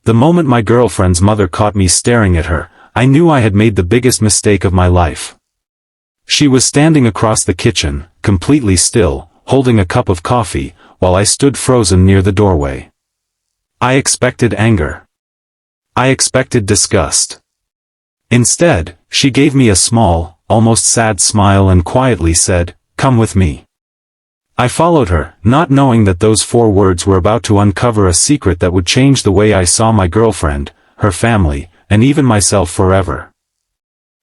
The moment my girlfriend's mother caught me staring at her, I knew I had made the biggest mistake of my life. She was standing across the kitchen, completely still, holding a cup of coffee, while I stood frozen near the doorway. I expected anger. I expected disgust. Instead, she gave me a small, almost sad smile and quietly said, "Come with me." I followed her, not knowing that those 4 words were about to uncover a secret that would change the way I saw my girlfriend, her family, and even myself forever.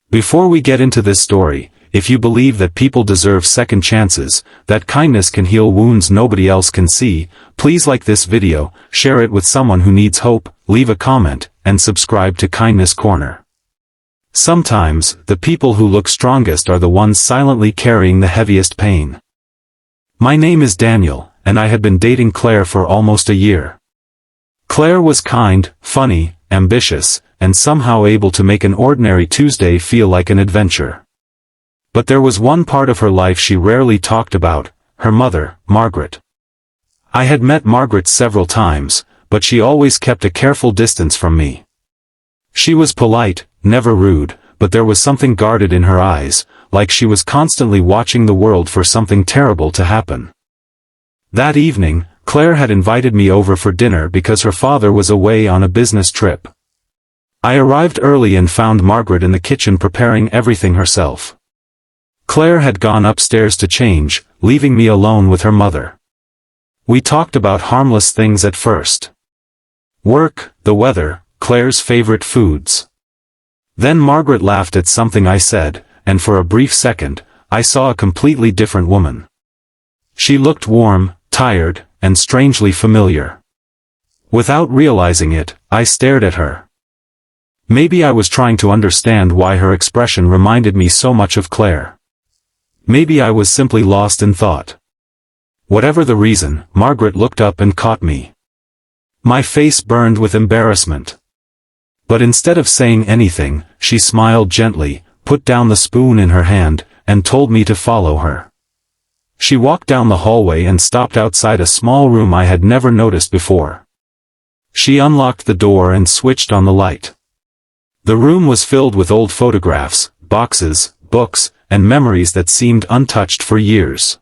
Before we get into this story, if you believe that people deserve second chances, that kindness can heal wounds nobody else can see, please like this video, share it with someone who needs hope, leave a comment, and subscribe to Kindness Corner. Sometimes, the people who look strongest are the ones silently carrying the heaviest pain. My name is Daniel, and I had been dating Claire for almost a year. Claire was kind, funny, ambitious, and somehow able to make an ordinary Tuesday feel like an adventure. But there was one part of her life she rarely talked about, her mother, Margaret. I had met Margaret several times, but she always kept a careful distance from me. She was polite, never rude, but there was something guarded in her eyes, like she was constantly watching the world for something terrible to happen. That evening, Claire had invited me over for dinner because her father was away on a business trip. I arrived early and found Margaret in the kitchen preparing everything herself. Claire had gone upstairs to change, leaving me alone with her mother. We talked about harmless things at first. Work, the weather, Claire's favorite foods. Then Margaret laughed at something I said, and for a brief second, I saw a completely different woman. She looked warm, tired, and strangely familiar. Without realizing it, I stared at her. Maybe I was trying to understand why her expression reminded me so much of Claire. Maybe I was simply lost in thought. Whatever the reason, Margaret looked up and caught me. My face burned with embarrassment. But instead of saying anything, she smiled gently, put down the spoon in her hand, and told me to follow her. She walked down the hallway and stopped outside a small room I had never noticed before. She unlocked the door and switched on the light. The room was filled with old photographs, boxes, books, and memories that seemed untouched for years.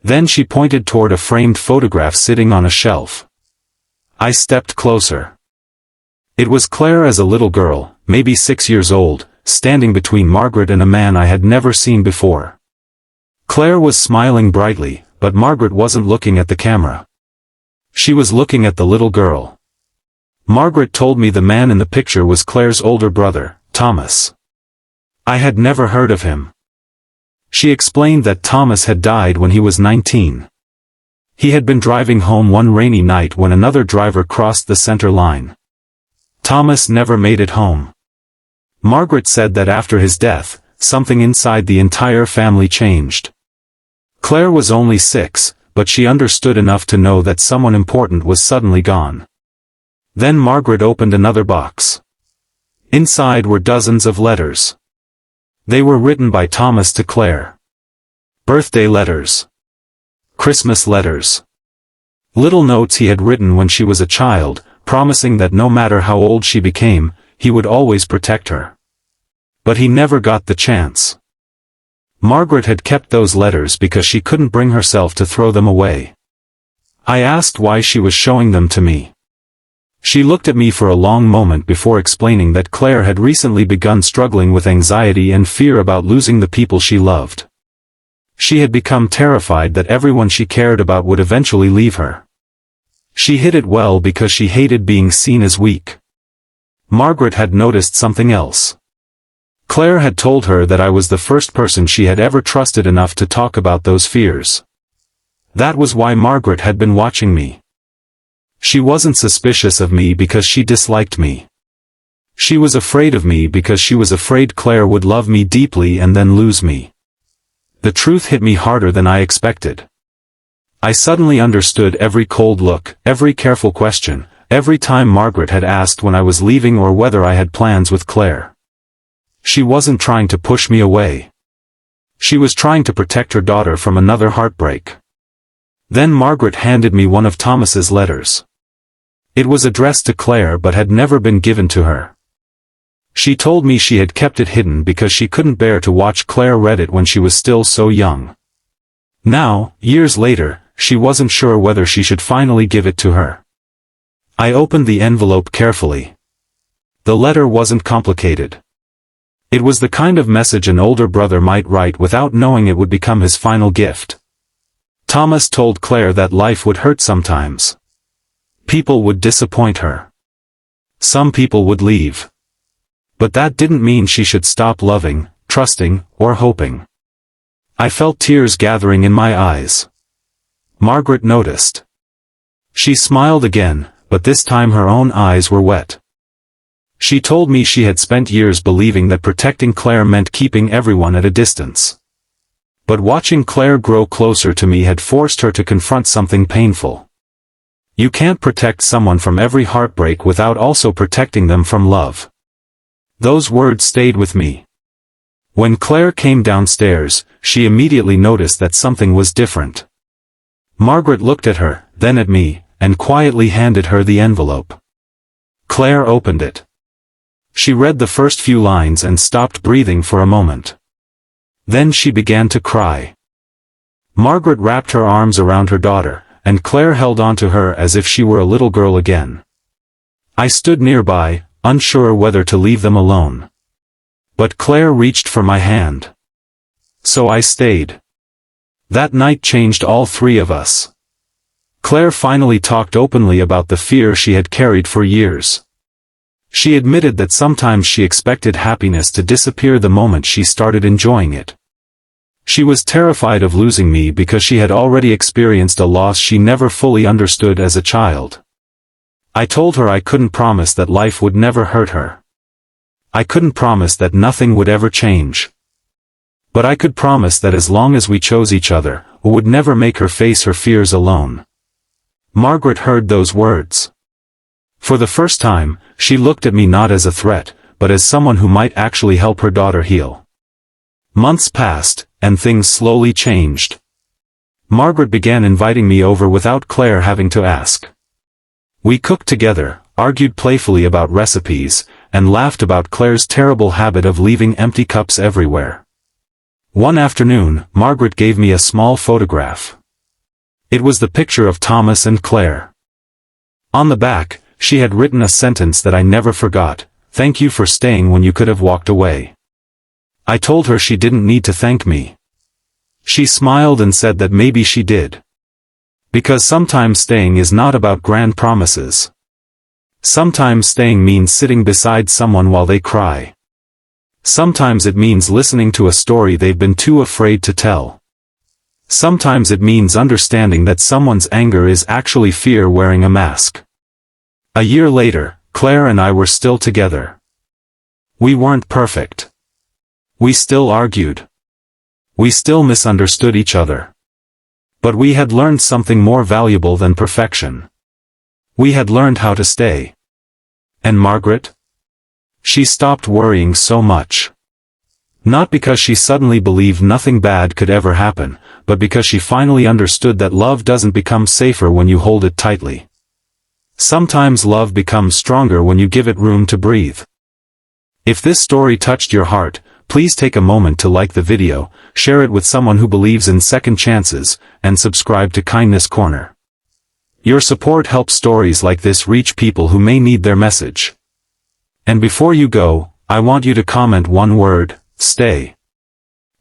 Then she pointed toward a framed photograph sitting on a shelf. I stepped closer. It was Claire as a little girl, maybe 6 years old, standing between Margaret and a man I had never seen before. Claire was smiling brightly, but Margaret wasn't looking at the camera. She was looking at the little girl. Margaret told me the man in the picture was Claire's older brother, Thomas. I had never heard of him. She explained that Thomas had died when he was 19. He had been driving home one rainy night when another driver crossed the center line. Thomas never made it home. Margaret said that after his death, something inside the entire family changed. Claire was only 6, but she understood enough to know that someone important was suddenly gone. Then Margaret opened another box. Inside were dozens of letters. They were written by Thomas to Claire. Birthday letters. Christmas letters. Little notes he had written when she was a child, promising that no matter how old she became, he would always protect her. But he never got the chance. Margaret had kept those letters because she couldn't bring herself to throw them away. I asked why she was showing them to me. She looked at me for a long moment before explaining that Claire had recently begun struggling with anxiety and fear about losing the people she loved. She had become terrified that everyone she cared about would eventually leave her. She hid it well because she hated being seen as weak. Margaret had noticed something else. Claire had told her that I was the first person she had ever trusted enough to talk about those fears. That was why Margaret had been watching me. She wasn't suspicious of me because she disliked me. She was afraid of me because she was afraid Claire would love me deeply and then lose me. The truth hit me harder than I expected. I suddenly understood every cold look, every careful question, every time Margaret had asked when I was leaving or whether I had plans with Claire. She wasn't trying to push me away. She was trying to protect her daughter from another heartbreak. Then Margaret handed me one of Thomas's letters. It was addressed to Claire but had never been given to her. She told me she had kept it hidden because she couldn't bear to watch Claire read it when she was still so young. Now, years later, she wasn't sure whether she should finally give it to her. I opened the envelope carefully. The letter wasn't complicated. It was the kind of message an older brother might write without knowing it would become his final gift. Thomas told Claire that life would hurt sometimes. People would disappoint her. Some people would leave. But that didn't mean she should stop loving, trusting, or hoping. I felt tears gathering in my eyes. Margaret noticed. She smiled again, but this time her own eyes were wet. She told me she had spent years believing that protecting Claire meant keeping everyone at a distance. But watching Claire grow closer to me had forced her to confront something painful. You can't protect someone from every heartbreak without also protecting them from love. Those words stayed with me. When Claire came downstairs, she immediately noticed that something was different. Margaret looked at her, then at me, and quietly handed her the envelope. Claire opened it. She read the first few lines and stopped breathing for a moment. Then she began to cry. Margaret wrapped her arms around her daughter, and Claire held on to her as if she were a little girl again. I stood nearby, unsure whether to leave them alone. But Claire reached for my hand. So I stayed. That night changed all three of us. Claire finally talked openly about the fear she had carried for years. She admitted that sometimes she expected happiness to disappear the moment she started enjoying it. She was terrified of losing me because she had already experienced a loss she never fully understood as a child. I told her I couldn't promise that life would never hurt her. I couldn't promise that nothing would ever change. But I could promise that as long as we chose each other, we would never make her face her fears alone. Margaret heard those words. For the first time, she looked at me not as a threat, but as someone who might actually help her daughter heal. Months passed, and things slowly changed. Margaret began inviting me over without Claire having to ask. We cooked together, argued playfully about recipes, and laughed about Claire's terrible habit of leaving empty cups everywhere. One afternoon, Margaret gave me a small photograph. It was the picture of Thomas and Claire. On the back, she had written a sentence that I never forgot: "Thank you for staying when you could have walked away." I told her she didn't need to thank me. She smiled and said that maybe she did. Because sometimes staying is not about grand promises. Sometimes staying means sitting beside someone while they cry. Sometimes it means listening to a story they've been too afraid to tell. Sometimes it means understanding that someone's anger is actually fear wearing a mask. A year later, Claire and I were still together. We weren't perfect. We still argued. We still misunderstood each other. But we had learned something more valuable than perfection. We had learned how to stay. And Margaret? She stopped worrying so much. Not because she suddenly believed nothing bad could ever happen, but because she finally understood that love doesn't become safer when you hold it tightly. Sometimes love becomes stronger when you give it room to breathe. If this story touched your heart, please take a moment to like the video, share it with someone who believes in second chances, and subscribe to Kindness Corner. Your support helps stories like this reach people who may need their message. And before you go, I want you to comment one word: stay.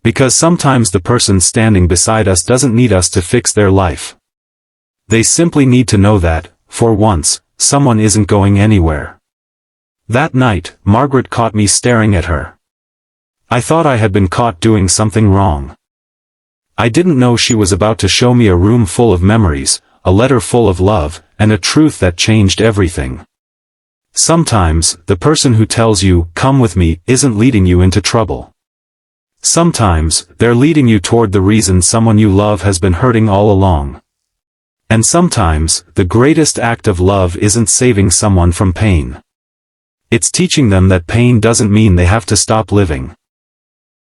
Because sometimes the person standing beside us doesn't need us to fix their life. They simply need to know that, for once, someone isn't going anywhere. That night, Margaret caught me staring at her. I thought I had been caught doing something wrong. I didn't know she was about to show me a room full of memories, a letter full of love, and a truth that changed everything. Sometimes, the person who tells you, "Come with me," isn't leading you into trouble. Sometimes, they're leading you toward the reason someone you love has been hurting all along. And sometimes, the greatest act of love isn't saving someone from pain. It's teaching them that pain doesn't mean they have to stop living.